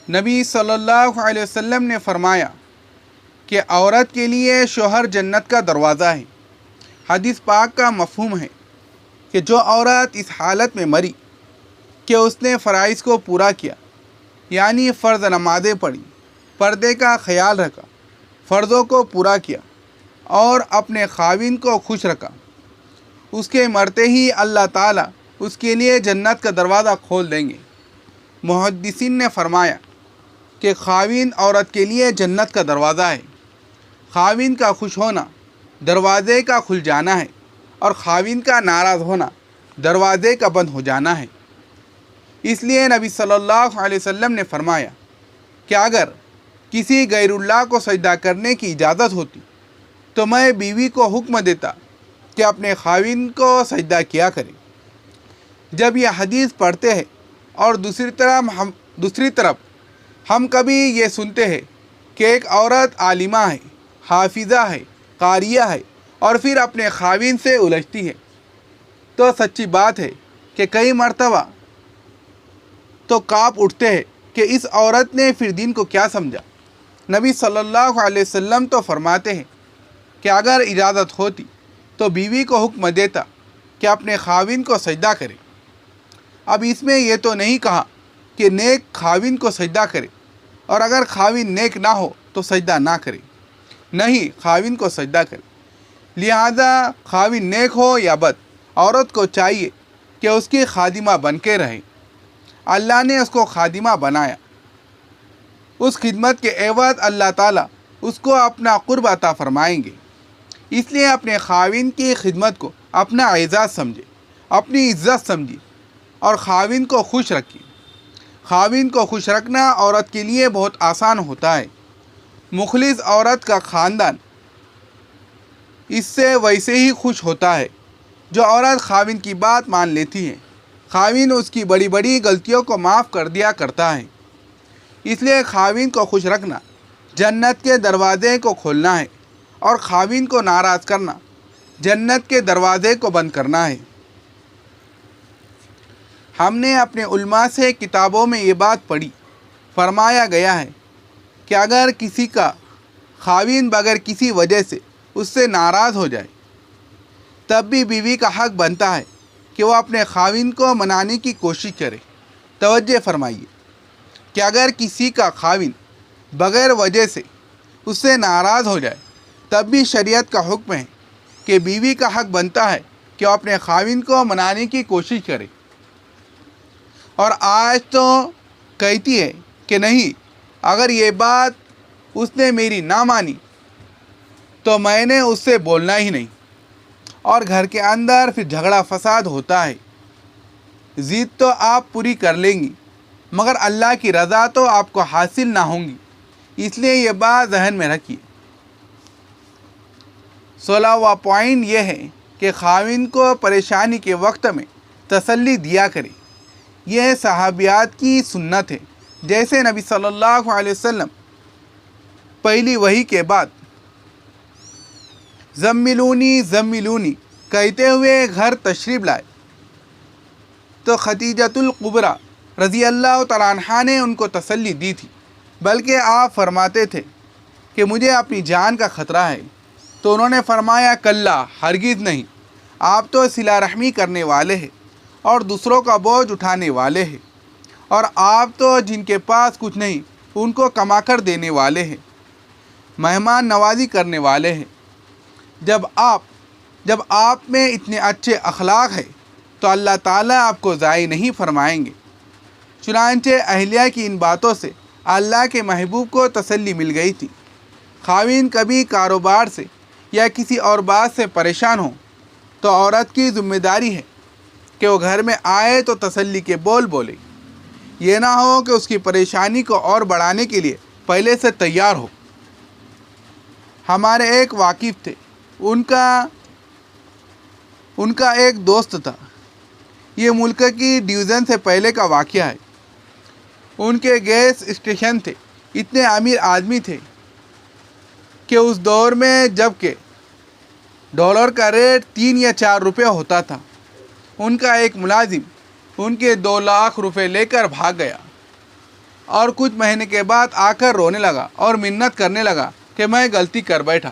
نبی صلی اللہ علیہ وسلم نے فرمایا کہ عورت کے لیے شوہر جنت کا دروازہ ہے۔ حدیث پاک کا مفہوم ہے کہ جو عورت اس حالت میں مری کہ اس نے فرائض کو پورا کیا، یعنی فرض نمازیں پڑھی، پردے کا خیال رکھا، فرضوں کو پورا کیا اور اپنے خاوند کو خوش رکھا، اس کے مرتے ہی اللہ تعالیٰ اس کے لیے جنت کا دروازہ کھول دیں گے۔ محدثین نے فرمایا کہ خاوند عورت کے لیے جنت کا دروازہ ہے۔ خاوند کا خوش ہونا دروازے کا کھل جانا ہے اور خاوند کا ناراض ہونا دروازے کا بند ہو جانا ہے۔ اس لیے نبی صلی اللہ علیہ وسلم نے فرمایا کہ اگر کسی غیر اللہ کو سجدہ کرنے کی اجازت ہوتی تو میں بیوی کو حکم دیتا کہ اپنے خاوند کو سجدہ کیا کرے۔ جب یہ حدیث پڑھتے ہیں اور دوسری طرف ہم کبھی یہ سنتے ہیں کہ ایک عورت عالمہ ہے، حافظہ ہے، قاریہ ہے اور پھر اپنے خاوند سے الجھتی ہے، تو سچی بات ہے کہ کئی مرتبہ تو کانپ اٹھتے ہیں کہ اس عورت نے پھر دین کو کیا سمجھا۔ نبی صلی اللہ علیہ وسلم تو فرماتے ہیں کہ اگر اجازت ہوتی تو بیوی کو حکم دیتا کہ اپنے خاوند کو سجدہ کرے۔ اب اس میں یہ تو نہیں کہا کہ نیک خاوند کو سجدہ کرے اور اگر خاوند نیک نہ ہو تو سجدہ نہ کرے، نہیں، خاوند کو سجدہ کرے۔ لہذا خاوند نیک ہو یا بد، عورت کو چاہیے کہ اس کی خادمہ بن کے رہے۔ اللہ نے اس کو خادمہ بنایا، اس خدمت کے عوض اللہ تعالیٰ اس کو اپنا قرب عطا فرمائیں گے۔ اس لیے اپنے خاوند کی خدمت کو اپنا اعزاز سمجھے، اپنی عزت سمجھے اور خاوند کو خوش رکھیے۔ خاوند کو خوش رکھنا عورت کے لیے بہت آسان ہوتا ہے۔ مخلص عورت کا خاندان اس سے ویسے ہی خوش ہوتا ہے جو عورت خاوند کی بات مان لیتی ہے۔ خاوند اس کی بڑی بڑی غلطیوں کو معاف کر دیا کرتا ہے۔ اس لیے خاوند کو خوش رکھنا جنت کے دروازے کو کھولنا ہے اور خاوند کو ناراض کرنا جنت کے دروازے کو بند کرنا ہے۔ ہم نے اپنے علماء سے کتابوں میں یہ بات پڑھی، فرمایا گیا ہے کہ اگر کسی کا خاوند بغیر کسی وجہ سے اس سے ناراض ہو جائے تب بھی بیوی کا حق بنتا ہے کہ وہ اپنے خاوند کو منانے کی کوشش کرے۔ توجہ فرمائیے کہ اگر کسی کا خاوند بغیر وجہ سے اس سے ناراض ہو جائے تب بھی شریعت کا حکم ہے کہ بیوی کا حق بنتا ہے کہ وہ اپنے خاوند کو منانے کی کوشش کرے۔ اور آج تو کہتی ہے کہ نہیں، اگر یہ بات اس نے میری نہ مانی تو میں نے اس سے بولنا ہی نہیں، اور گھر کے اندر پھر جھگڑا فساد ہوتا ہے۔ ضد تو آپ پوری کر لیں گی مگر اللہ کی رضا تو آپ کو حاصل نہ ہوں گی، اس لیے یہ بات ذہن میں رکھیے۔ 16واں پوائنٹ یہ ہے کہ خاوند کو پریشانی کے وقت میں تسلی دیا کرے۔ یہ صحابیات کی سنت ہے۔ جیسے نبی صلی اللہ علیہ وسلم پہلی وحی کے بعد زملونی زملونی کہتے ہوئے گھر تشریف لائے تو خدیجۃ الکبریٰ رضی اللہ تعالیٰ عنہا نے ان کو تسلی دی تھی، بلکہ آپ فرماتے تھے کہ مجھے اپنی جان کا خطرہ ہے، تو انہوں نے فرمایا کلا، ہرگز نہیں، آپ تو صلہ رحمی کرنے والے ہیں اور دوسروں کا بوجھ اٹھانے والے ہیں، اور آپ تو جن کے پاس کچھ نہیں ان کو کما کر دینے والے ہیں، مہمان نوازی کرنے والے ہیں۔ جب آپ میں اتنے اچھے اخلاق ہیں تو اللہ تعالیٰ آپ کو ضائع نہیں فرمائیں گے۔ چنانچہ اہلیہ کی ان باتوں سے اللہ کے محبوب کو تسلی مل گئی تھی۔ خاوند کبھی کاروبار سے یا کسی اور بات سے پریشان ہو تو عورت کی ذمہ داری ہے کہ وہ گھر میں آئے تو تسلی کے بول بولے، یہ نہ ہو کہ اس کی پریشانی کو اور بڑھانے کے لیے پہلے سے تیار ہو۔ ہمارے ایک واقف تھے، ان کا ایک دوست تھا، یہ ملک کی ڈویژن سے پہلے کا واقعہ ہے۔ ان کے گیس اسٹیشن تھے، اتنے امیر آدمی تھے کہ اس دور میں جب کہ ڈالر کا ریٹ 3 یا 4 روپے ہوتا تھا، ان کا ایک ملازم ان کے 2 لاکھ روپے لے کر بھاگ گیا۔ اور کچھ مہینے کے بعد آ کر رونے لگا اور منت کرنے لگا کہ میں غلطی کر بیٹھا۔